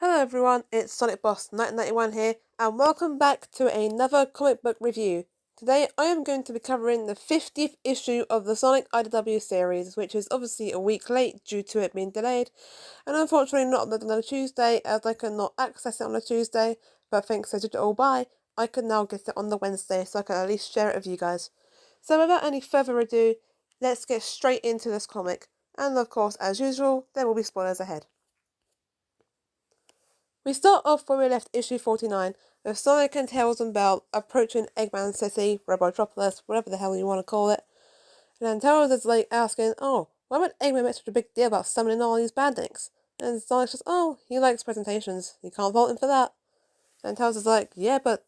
Hello everyone, it's Sonic Boss 1991 here, and welcome back to another comic book review. Today I am going to be covering the 50th issue of the Sonic IDW series, which is obviously a week late due to it being delayed, and unfortunately not on a Tuesday, as I cannot access it on a Tuesday, but thanks to Digital Buy, I can now get it on the Wednesday, so I can at least share it with you guys. So without any further ado, let's get straight into this comic, and of course, as usual, there will be spoilers ahead. We start off where we left issue 49, with Sonic and Tails and Bell approaching Eggman City, Robotropolis, whatever the hell you want to call it. And then Tails is asking, why would Eggman make such a big deal about summoning all these bandits? And Sonic's just, he likes presentations, you can't fault him for that. And Tails is like, yeah, but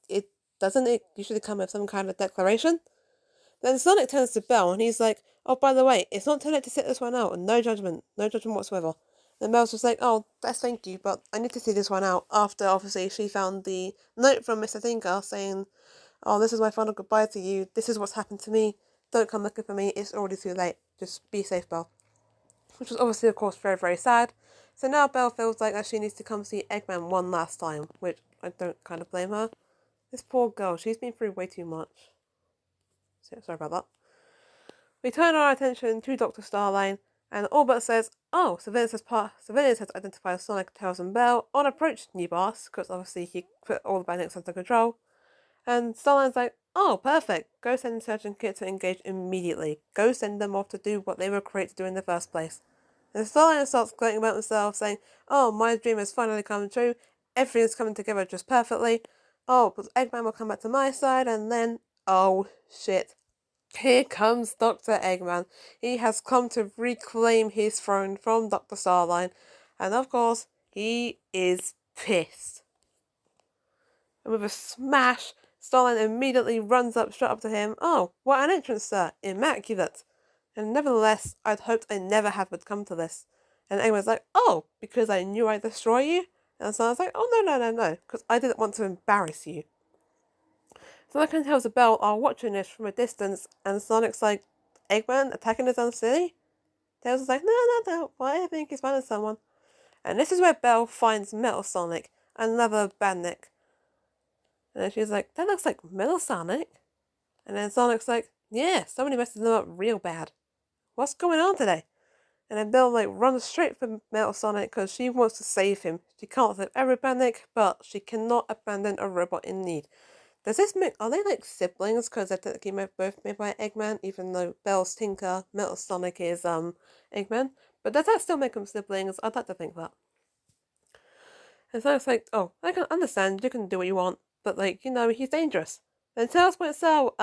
doesn't it usually come with some kind of declaration? Then Sonic turns to Bell and he's like, by the way, it's not too late to sit this one out, and no judgment whatsoever. And Belle's just like, thank you, but I need to see this one out, after obviously she found the note from Mr. Thinker saying, this is my final goodbye to you, this is what's happened to me, don't come looking for me, it's already too late, just be safe, Belle. Which was obviously, of course, very, very sad. So now Belle feels like that she needs to come see Eggman one last time, which I don't kind of blame her. This poor girl, she's been through way too much. So, sorry about that. We turn our attention to Dr. Starline, and Orbit says, Civilians has identified Sonic, Tails and Bell on approach, new boss, because obviously he put all the bandits under control. And Starline's like, perfect, go send Surge and Kit to engage immediately. Go send them off to do what they were created to do in the first place. And Starline starts gloating about himself, saying, my dream has finally come true, everything's coming together just perfectly. But Eggman will come back to my side, and then, shit. Here comes Dr. Eggman. He has come to reclaim his throne from Dr. Starline, and of course, he is pissed. And with a smash, Starline immediately runs up straight up to him. What an entrance, sir! Immaculate! And nevertheless, I'd hoped I never would come to this. And Eggman's like, because I knew I'd destroy you? And Starline's like, no, because I didn't want to embarrass you. Sonic and Tails and Bell are watching this from a distance, and Sonic's like, Eggman attacking his own city? Tails is like, no, I think he's finding someone. And this is where Bell finds Metal Sonic, another bandit. And then she's like, that looks like Metal Sonic. And then Sonic's like, yeah, somebody messed them up real bad. What's going on today? And then Bell runs straight for Metal Sonic because she wants to save him. She can't save every bandit, but she cannot abandon a robot in need. Does this make, are they siblings? Because they're technically both made by Eggman, even though Bell's Tinker, Metal Sonic is Eggman. But does that still make them siblings? I'd like to think that. And so it's like, I can understand, you can do what you want, but he's dangerous. Then Tails points out,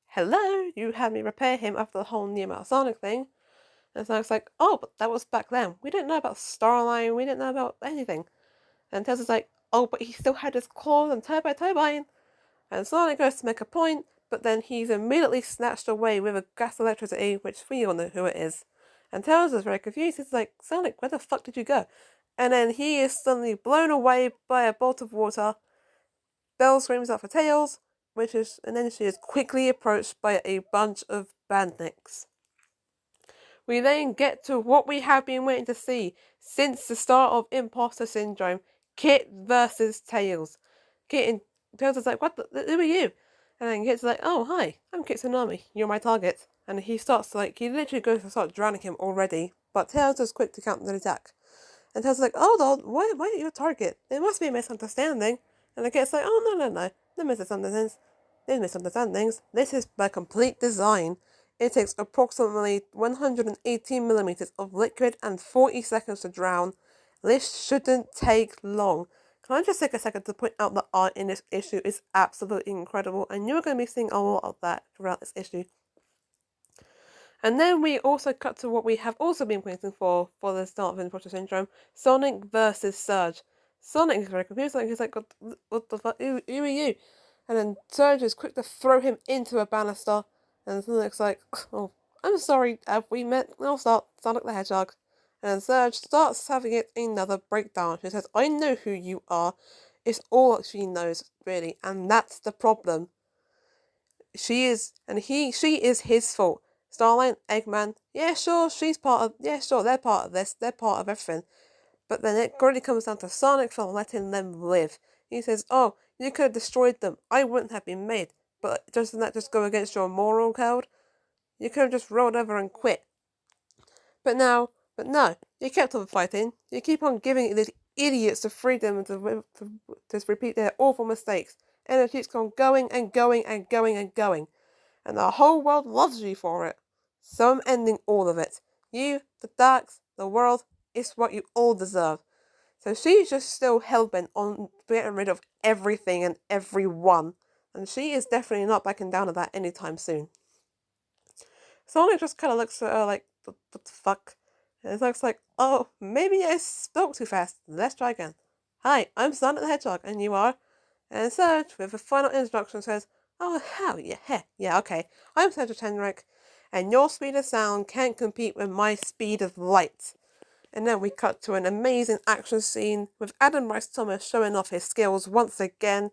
hello, you had me repair him after the whole new Metal Sonic thing. And so it's like, but that was back then. We didn't know about Starline, we didn't know about anything. And Tails is like, but he still had his claws and turbine. And Sonic goes to make a point, but then he's immediately snatched away with a gas electricity, which we all know who it is. And Tails is very confused. He's like, Sonic, where the fuck did you go? And then he is suddenly blown away by a bolt of water. Bell screams out for Tails, and then she is quickly approached by a bunch of bandits. We then get to what we have been waiting to see since the start of Imposter Syndrome, Kit versus Tails. Kit and Tails is like, who are you? And then Kit's like, hi, I'm Kit Tsunami, you're my target. And he starts he literally goes to start drowning him already, but Tails is quick to counter the attack. And Tails is like, Lord, why are you a target? There must be a misunderstanding. And the Kit's like, no misunderstandings. There's misunderstandings. This is by complete design. It takes approximately 118 millimeters of liquid and 40 seconds to drown. This shouldn't take long. Can I just take a second to point out that art in this issue is absolutely incredible, and you're going to be seeing a lot of that throughout this issue. And then we also cut to what we have also been waiting for the start of Imposter Syndrome, Sonic versus Surge. Sonic is very confused, he's like, what the fuck, who are you? And then Surge is quick to throw him into a banister, and Sonic's like, I'm sorry, have we met? I'll start Sonic the Hedgehog. And Surge starts having another breakdown. She says, I know who you are. It's all she knows, really. And that's the problem. She is his fault. Starline, Eggman, they're part of this. They're part of everything. But then it really comes down to Sonic for letting them live. He says, oh, you could have destroyed them. I wouldn't have been made. But doesn't that just go against your moral code? You could have just rolled over and quit. But no, you kept on fighting. You keep on giving these idiots the freedom to just repeat their awful mistakes. And it keeps on going and going and going and going. And the whole world loves you for it. So I'm ending all of it. You, the Darks, the world, it's what you all deserve. So she's just still hellbent on getting rid of everything and everyone. And she is definitely not backing down to that anytime soon. Sonic just kind of looks at her like, what the fuck? And it looks like, oh, maybe I spoke too fast. Let's try again. Hi, I'm Sonic the Hedgehog, and you are? And Serge, with a final introduction, says, oh, hell yeah, okay. I'm Serge Henrik, and your speed of sound can't compete with my speed of light. And then we cut to an amazing action scene with Adam Bryce Thomas showing off his skills once again.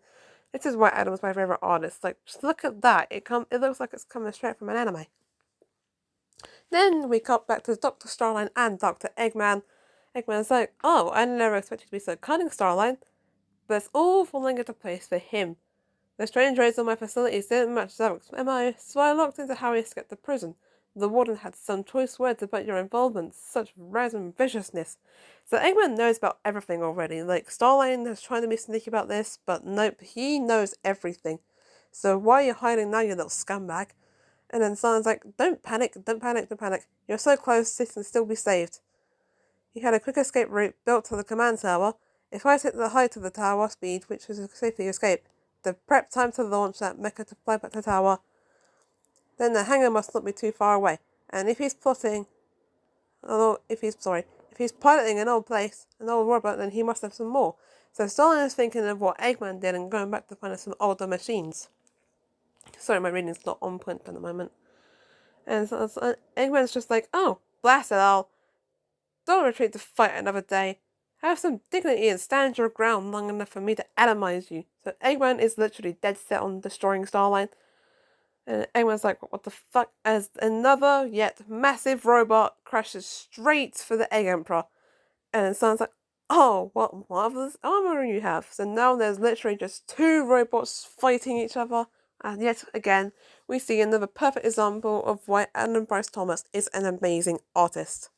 This is why Adam's my favourite artist. Like, just look at that. It looks like it's coming straight from an anime. Then we cut back to Dr. Starline and Dr. Eggman. Eggman's like, oh, I never expected you to be so cunning, Starline. But it's all falling into place for him. The strange raids on my facilities didn't match Zarek's MO, so I looked into how he escaped the prison. The warden had some choice words about your involvement, such random viciousness. So Eggman knows about everything already. Like, Starline is trying to be sneaky about this, but nope, he knows everything. So why are you hiding now, you little scumbag? And then Starline's like, don't panic. You're so close, this can still be saved. He had a quick escape route built to the command tower. If I hit the height of the tower speed, which is a safety escape, the prep time to launch that mecha to fly back to the tower, then the hangar must not be too far away. And if he's piloting an old place, an old robot, then he must have some more. So Starline is thinking of what Eggman did and going back to find some older machines. Sorry, my reading's not on point at the moment. And so Eggman's just like, oh, blast it all. Don't retreat to fight another day. Have some dignity and stand your ground long enough for me to atomize you. So Eggman is literally dead set on destroying Starline. And Eggman's like, what the fuck? As another yet massive robot crashes straight for the Egg Emperor. And then Starline's like, oh, what marvelous armor you have. So now there's literally just two robots fighting each other. And yet again, we see another perfect example of why Adam Bryce Thomas is an amazing artist.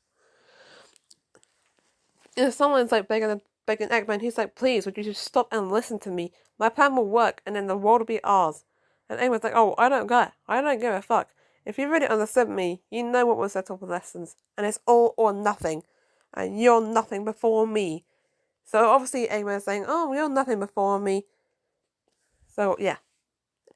If someone's like begging Eggman, he's like, please, would you just stop and listen to me? My plan will work, and then the world will be ours. And Eggman's like, oh, I don't give a fuck. If you really understood me, you know what was settled for lessons, and it's all or nothing. And you're nothing before me. So obviously Eggman's saying, oh, you're nothing before me. So yeah.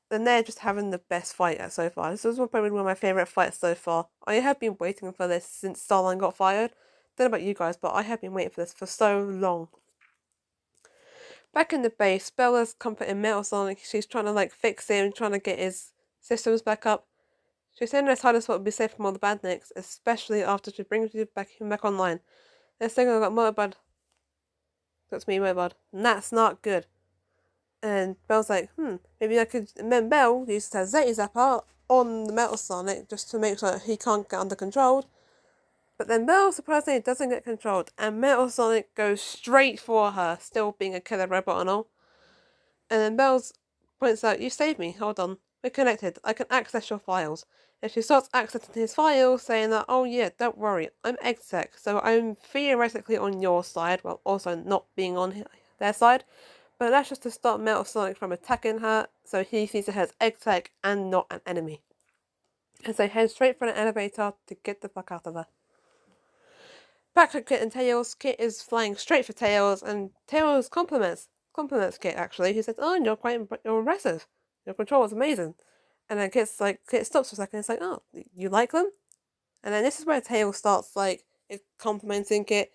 And they're just having the best fight so far. This is probably one of my favourite fights so far. I have been waiting for this since Starline got fired. Don't know about you guys, but I have been waiting for this for so long. Back in the base, Bella's comforting Metal Sonic. She's trying to like fix him, trying to get his systems back up. She's saying this hardest what would be safe from all the badniks, especially after she brings him back online. They're saying I got Motorbud. That's me, Motorbud. And that's not good. And Belle's like, maybe I could. And then Belle uses her Zeta Zapper on the Metal Sonic just to make sure that he can't get under control. But then Belle surprisingly doesn't get controlled, and Metal Sonic goes straight for her, still being a killer robot and all. And then Belle points out, you saved me, hold on. We're connected, I can access your files. And she starts accessing his files, saying that, oh yeah, don't worry, I'm EggTech, so I'm theoretically on your side, while also not being on their side. But that's just to stop Metal Sonic from attacking her, so he sees her as EggTech and not an enemy. And so head straight for an elevator to get the fuck out of her. Back to Kit and Tails. Kit is flying straight for Tails, and Tails compliments Kit actually. He says, oh, you're impressive. Your control was amazing. And then Kit stops for a second, it's like, oh, you like them? And then this is where Tails starts complimenting Kit,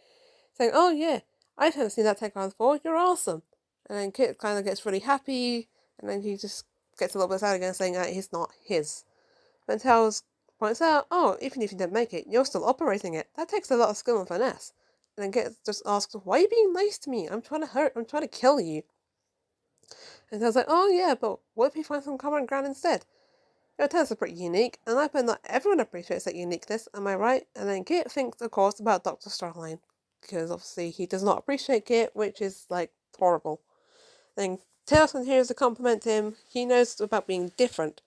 saying, oh yeah, I haven't seen that technology before, you're awesome. And then Kit kind of gets really happy, and then he just gets a little bit sad again, saying that he's not his. Then Tails points out, oh, even if you don't make it, you're still operating it. That takes a lot of skill and finesse. And then Kit just asks, why are you being nice to me? I'm trying to kill you. And Tails like, oh yeah, but what if we find some common ground instead? Your talents are pretty unique, and I bet not everyone appreciates that uniqueness, am I right? And then Kit thinks, of course, about Dr. Starline. because obviously he does not appreciate Kit, which is like horrible. Then Tails continues to compliment him. He knows about being different.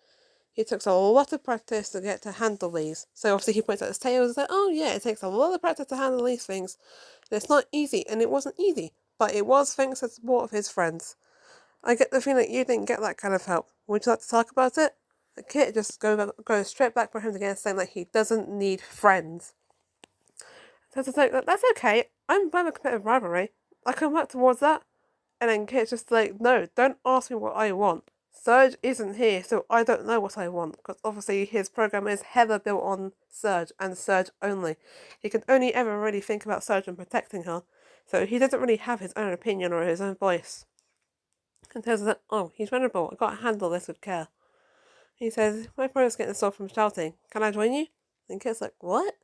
It takes a lot of practice to get to handle these. So obviously he points out his tails and says, oh yeah, it takes a lot of practice to handle these things. And it's not easy, and it wasn't easy. But it was thanks to the support of his friends. I get the feeling you didn't get that kind of help. Would you like to talk about it? The Kit just goes straight back for him again, saying that he doesn't need friends. So it's like, that's okay. I'm by a competitive rivalry. I can work towards that. And then Kit's just like, no, don't ask me what I want. Surge isn't here, so I don't know what I want. Because obviously his program is heavily built on Surge and Surge only. He can only ever really think about Surge and protecting her. So he doesn't really have his own opinion or his own voice. And Tails is like, oh, he's vulnerable. I've got to handle this with care. He says, my brother's getting sore from shouting. Can I join you? And Kit's like, what?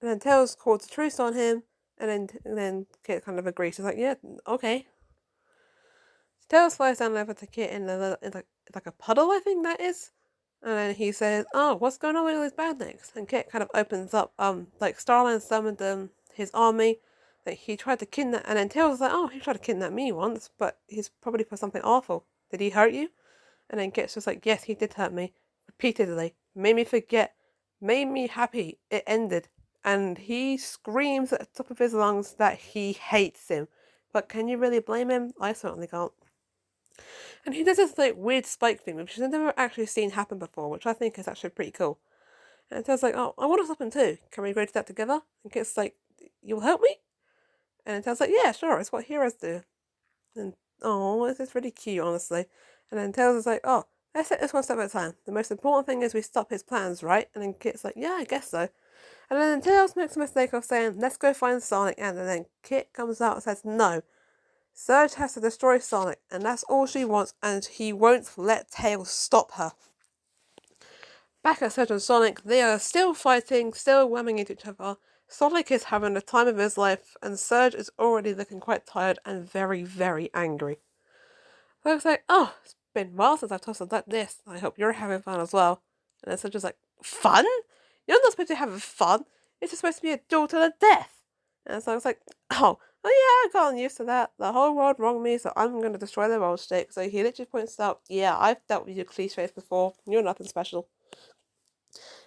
And then Tails calls a truce on him. And then Kit kind of agrees. She's like, yeah, okay. Tails flies down over to Kit in like a puddle, I think that is. And then he says, oh, what's going on with all these badniks? And Kit kind of opens up, like Starline summoned his army that he tried to kidnap. And then Tails is like, oh, he tried to kidnap me once, but he's probably for something awful. Did he hurt you? And then Kit's just like, yes, he did hurt me. Repeatedly. Made me forget. Made me happy. It ended. And he screams at the top of his lungs that he hates him. But can you really blame him? I certainly can't. And he does this like weird spike thing, which I've never actually seen happen before, which I think is actually pretty cool. And Tails like, oh, I want to something too. Can we go to that together? And Kit's like, you'll help me? And Tails like, yeah, sure, it's what heroes do. And oh, this is really cute, honestly. And then Tails is like, oh, let's take this one step at a time. The most important thing is we stop his plans, right? And then Kit's like, yeah, I guess so. And then Tails makes a mistake of saying, let's go find Sonic. And then Kit comes out and says, no. Surge has to destroy Sonic, and that's all she wants, and he won't let Tails stop her. Back at Surge and Sonic, they are still fighting, still whamming into each other. Sonic is having the time of his life, and Surge is already looking quite tired and very, very angry. So it's like, oh, it's been a while since I've tossed like this. I hope you're having fun as well. And then Surge is like, fun? You're not supposed to be having fun. It's just supposed to be a duel to the death. And so I was like, oh yeah, I've gotten used to that. The whole world wronged me, so I'm going to destroy the world stick. So he literally points out, yeah, I've dealt with your cliches before. You're nothing special.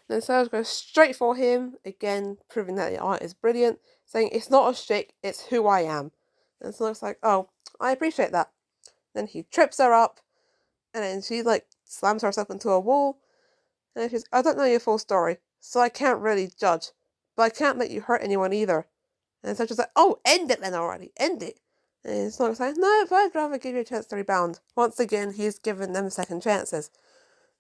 And then Surge goes straight for him, again, proving that the art is brilliant, saying, it's not a shtick, it's who I am. And Sonic's like, oh, I appreciate that. Then he trips her up, and then she, like, slams herself into a wall. And she's, I don't know your full story, so I can't really judge. But I can't let you hurt anyone either. And Surge is like, oh, end it then already, end it. And Sonic's like, no, but I'd rather give you a chance to rebound. Once again, he's given them second chances.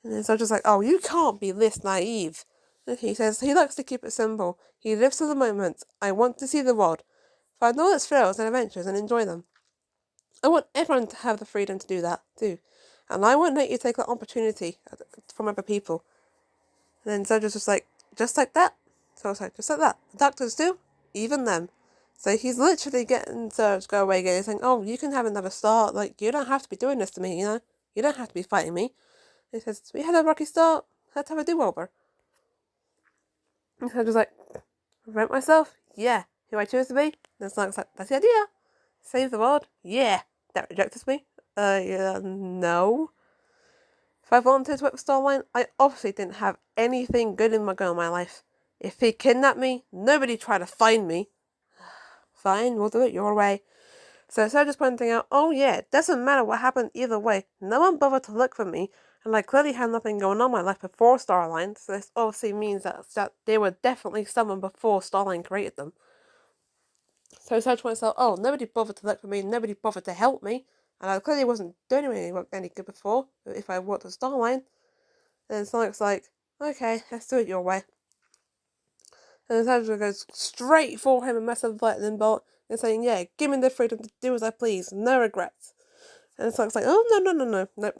And then Surge is like, oh, you can't be this naive. And he says he likes to keep it simple. He lives for the moment. I want to see the world. Find all its thrills and adventures and enjoy them. I want everyone to have the freedom to do that, too. And I won't let you take that opportunity from other people. And then Surge is just like that? So I was like, just like that. The doctors do? Even them. So he's literally getting Surge go away again. He's saying, oh, you can have another start. Like, you don't have to be doing this to me, you know? You don't have to be fighting me. He says, we had a rocky start. Let's have a do-over. And Surge is like, prevent myself? Yeah. Who I choose to be? And Sonic's like, that's the idea. Save the world? Yeah. That rejects me? Yeah, no. If I wanted to whip Starline, I obviously didn't have anything good in my life. If he kidnapped me, nobody tried to find me. Fine, we'll do it your way. So Surge is pointing out, oh yeah, it doesn't matter what happened either way. No one bothered to look for me, and I clearly had nothing going on in my life before Starline, so this obviously means that they were definitely someone before Starline created them. So Surge points out, oh, nobody bothered to look for me, nobody bothered to help me, and I clearly wasn't doing any good before, if I worked with Starline. And Sonic's like, okay, let's do it your way. And Sandra goes straight for him, a massive lightning bolt, and saying, yeah, give me the freedom to do as I please, no regrets. And Sonic's like, oh, no.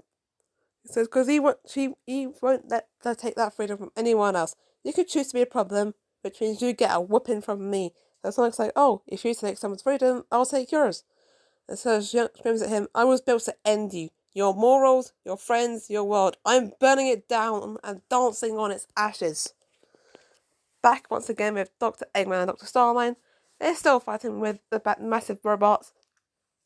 He says, because he won't let her take that freedom from anyone else. You could choose to be a problem, which means you get a whooping from me. And Sonic's like, oh, if you take someone's freedom, I'll take yours. And so she screams at him, I was built to end you. Your morals, your friends, your world. I'm burning it down and dancing on its ashes. Back once again with Dr. Eggman and Dr. Starline. They're still fighting with the massive robots.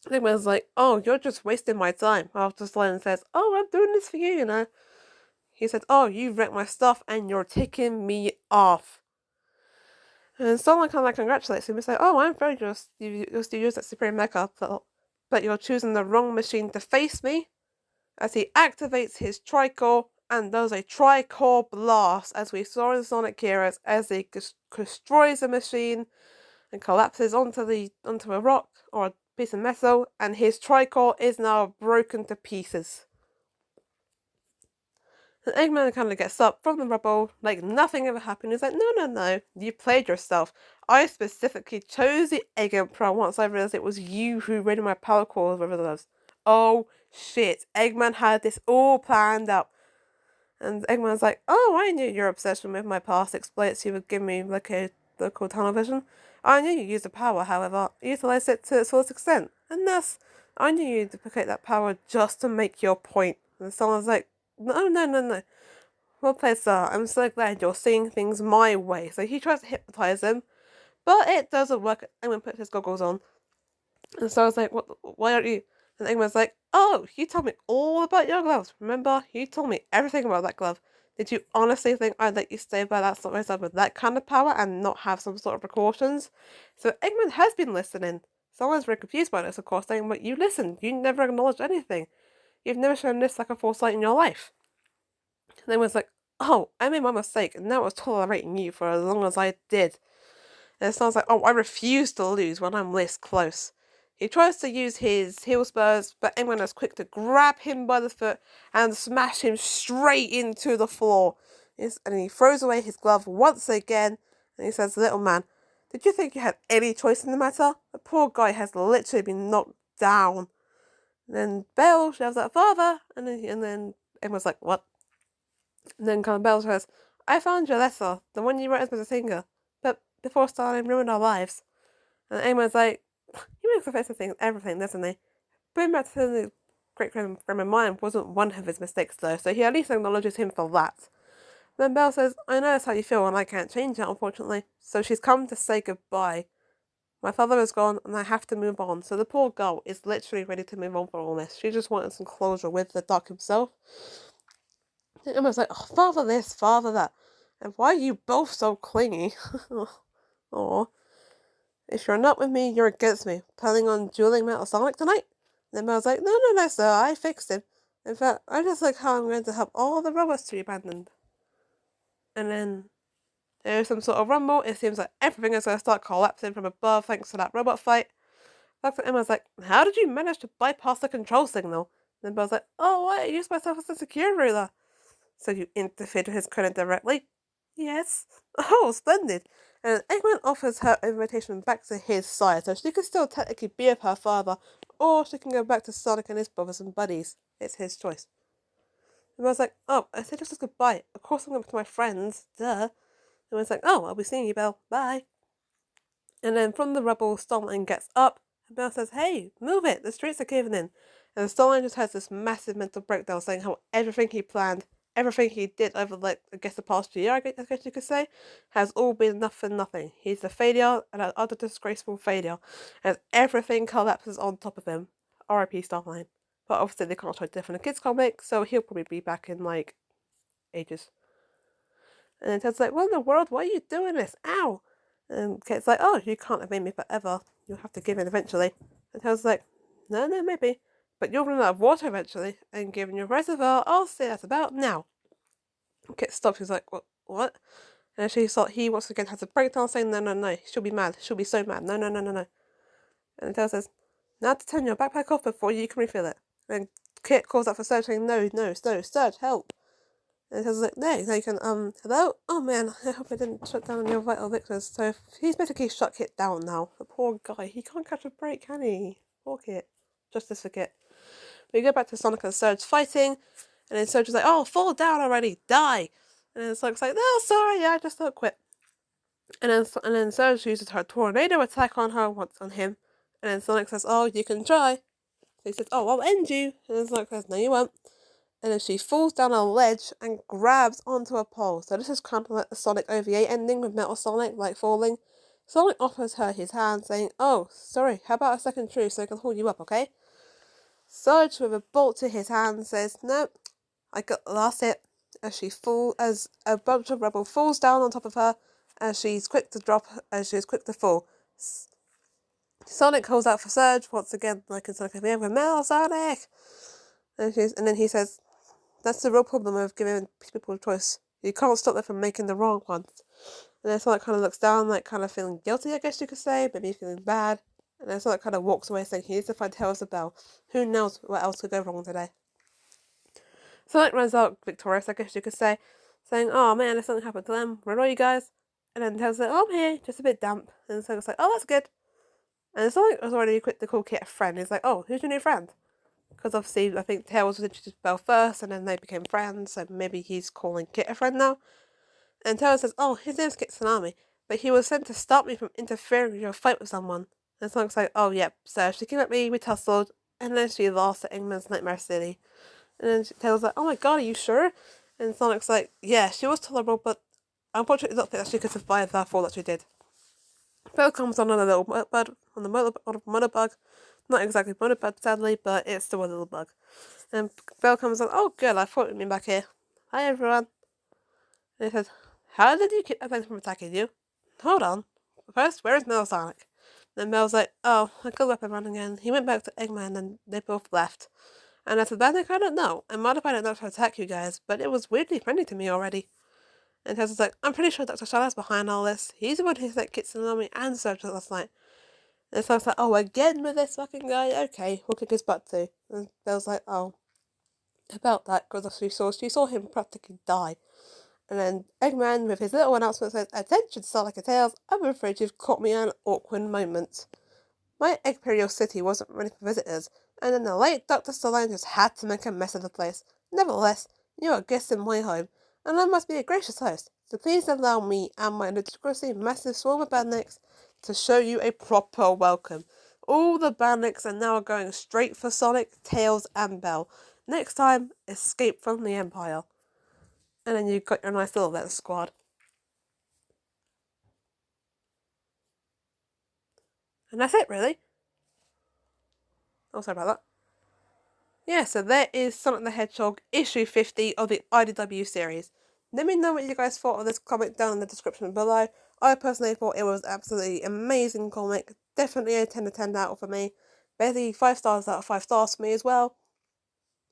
Eggman's like, oh, you're just wasting my time. After Stalin says, oh, I'm doing this for you, you know. He said, oh, you wrecked my stuff and you're taking me off. And Stalin kind of like congratulates him. He's like, oh, I'm very just. You still use that Supreme Mecha, but you're choosing the wrong machine to face me. As he activates his Tricore and does a Tricore blast, as we saw in Sonic Heroes, as he destroys the machine and collapses onto a rock or a piece of metal, and his Tricore is now broken to pieces. And Eggman kind of gets up from the rubble like nothing ever happened. He's like, no, you played yourself. I specifically chose the Egg Emperor once I realized it was you who raided my power core with others. Oh shit, Eggman had this all planned out. And Eggman's like, oh, I knew your obsession with my past exploits you would give me like a local tunnel vision. I knew you used the power, however, utilized it to its fullest extent. And thus, I knew you'd duplicate that power just to make your point. And someone's like, no. Well played, sir. I'm so glad you're seeing things my way. So he tries to hypnotize him, but it doesn't work. Eggman puts his goggles on. And so I was like, what? Why don't you? And Eggman's like, oh, you told me all about your gloves. Remember? You told me everything about that glove. Did you honestly think I'd let you stay by that sort of myself with that kind of power and not have some sort of precautions? So Eggman has been listening. Someone's very confused by this, of course, saying, but you listened. You never acknowledged anything. You've never shown this like a foresight in your life. And Eggman's like, oh, I made my mistake, and now I was tolerating you for as long as I did. And it sounds like, oh, I refuse to lose when I'm this close. He tries to use his heel spurs, but Eggman is quick to grab him by the foot and smash him straight into the floor. And he throws away his glove once again, and he says, little man, did you think you had any choice in the matter? The poor guy has literally been knocked down. And then Belle shouts at father, and then Eggman's like, what? And then kind of Belle says, I found your letter, the one you wrote as Mr. Singer, but before Stalin ruined our lives. And Eggman's like, he makes a face of everything, doesn't he? Bring back to the great frame of mind wasn't one of his mistakes, though, so he at least acknowledges him for that. Then Belle says, I know that's how you feel, and I can't change it, unfortunately. So she's come to say goodbye. My father is gone, and I have to move on. So the poor girl is literally ready to move on from all this. She just wanted some closure with the Doc himself. And Emma's like, oh, father this, father that. And why are you both so clingy? Aw. If you're not with me, you're against me. Planning on dueling Metal Sonic tonight? And Mel's like, no, sir, I fixed him. In fact, I just like how I'm going to help all the robots to be abandoned. And then there's some sort of rumble. It seems like everything is going to start collapsing from above thanks to that robot fight. Dr. Emma's like, how did you manage to bypass the control signal? And then Bell's like, oh, I used myself as a security ruler. So you interfered with his credit directly? Yes. Oh, splendid. And Eggman offers her invitation back to his side, so she can still technically be with her father, or she can go back to Sonic and his brothers and buddies. It's his choice. And I was like, oh, I said just a goodbye. Of course I'm going to my friends. Duh. And I was like, oh, I'll be seeing you, Belle. Bye. And then from the rubble, Starling gets up, and Belle says, hey, move it. The streets are caving in. And Starling just has this massive mental breakdown saying how everything he planned, everything he did over, like, I guess the past year, I guess you could say, has all been nothing. He's a failure, and an utter disgraceful failure, as everything collapses on top of him. R.I.P. Starline. But obviously they can't show death in a kids comic, so he'll probably be back in, like, ages. And then Ted's like, what in the world? Why are you doing this? Ow! And Kate's like, oh, you can't evade me forever. You'll have to give in eventually. And Ted's like, no, maybe. But you'll run out of water eventually, and given your reservoir, I'll say that's about now. Kit stops, he's like, what? And he once again has a breakdown saying, no, she'll be mad, she'll be so mad, no. And Tail says, now to turn your backpack off before you can refill it. And Kit calls out for Surge saying, no, Surge, help. And Tail's like, no, you can, hello? Oh man, I hope I didn't shut down your vital victors. So he's basically shut Kit down now. The poor guy, he can't catch a break, can he? Poor Kit. Justice for Kit. We go back to Sonic and Surge fighting, and then Surge is like, oh, fall down already, die. And then Sonic's like, no, sorry, I just don't quit. And then Surge uses her tornado attack on him. And then Sonic says, oh, you can try. So he says, oh, I'll end you. And then Sonic says, no, you won't. And then she falls down a ledge and grabs onto a pole. So this is kind of like the Sonic OVA ending with Metal Sonic, like, falling. Sonic offers her his hand, saying, "Oh, sorry, how about a second truce so I can hold you up, okay?" Surge, with a bolt to his hand, says, "No, I got the last hit," as a bunch of rubble falls down on top of her, as she's quick to fall. Sonic calls out for Surge once again, like it's like, "We have a Mel, Sonic!" And then he says, "That's the real problem of giving people a choice. You can't stop them from making the wrong ones." And then Sonic kind of looks down, like kind of feeling guilty, I guess you could say, maybe feeling bad. And then Sonic kind of walks away, saying he needs to find Tails the Bell. Who knows what else could go wrong today? Sonic runs out victorious, I guess you could say, saying, "Oh man, if something happened to them, where are you guys?" And then Tails like, "Oh, I'm here, just a bit damp." And Sonic's like, "Oh, that's good." And Sonic was already quick to call Kit a friend. He's like, "Oh, who's your new friend?" Because obviously, I think Tails was introduced to Bell first, and then they became friends, so maybe he's calling Kit a friend now. And Tails says, "Oh, his name's Kit Tsunami, but he was sent to stop me from interfering with your fight with someone." And Sonic's like, "Oh, yep, so she came at me, we tussled, and then she lost at Eggman's Nightmare City." And then Tails like, "Oh my god, are you sure?" And Sonic's like, "Yeah, she was tolerable, but unfortunately not that she could survive that fall that she did." Bell comes on a little bug, on the mother bug. Not exactly mother bug, sadly, but it's still a little bug. And Bell comes on, "Oh good, I thought you'd been back here. Hi everyone." And he says, "How did you keep Eggman from attacking you?" "Hold on. First, where is Mel Sonic?" Then Mel's like, "Oh, I got up and running again. He went back to Eggman and they both left." And I said, "Bannock, I don't know. I might have found out to attack you guys, but it was weirdly friendly to me already." And Tess is like, "I'm pretty sure Dr. Shadow's behind all this. He's the one who sent Kit Tsunami and Surge last night." And so I was like, "Oh, again with this fucking guy? Okay, we'll kick his butt too." And Bell's like, "Oh, about that," because she saw him practically die. And then Eggman, with his little announcement, says, "Attention, Sonic and Tails, I'm afraid you've caught me at an awkward moment. My Imperial City wasn't ready for visitors, and then the late Dr. Stelline just had to make a mess of the place. Nevertheless, you are guests in my home, and I must be a gracious host, so please allow me and my ludicrously massive swarm of bandits to show you a proper welcome." All the bandits are now going straight for Sonic, Tails, and Bell. Next time, escape from the Empire. And then you've got your nice little letter squad. And that's it, really. Oh, sorry about that. Yeah, so there is Sonic the Hedgehog issue 50 of the IDW series. Let me know what you guys thought of this comic down in the description below. I personally thought it was absolutely amazing comic. Definitely a 10 to 10 out for me. Basically 5 stars out of 5 stars for me as well.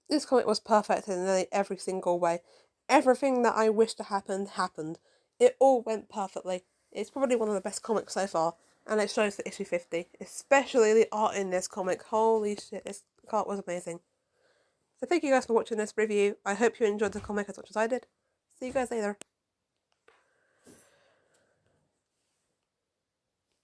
This comic was perfect in nearly every single way. Everything that I wished to happen, happened. It all went perfectly. It's probably one of the best comics so far, and it shows for issue 50. Especially the art in this comic. Holy shit, this art was amazing. So thank you guys for watching this review. I hope you enjoyed the comic as much as I did. See you guys later.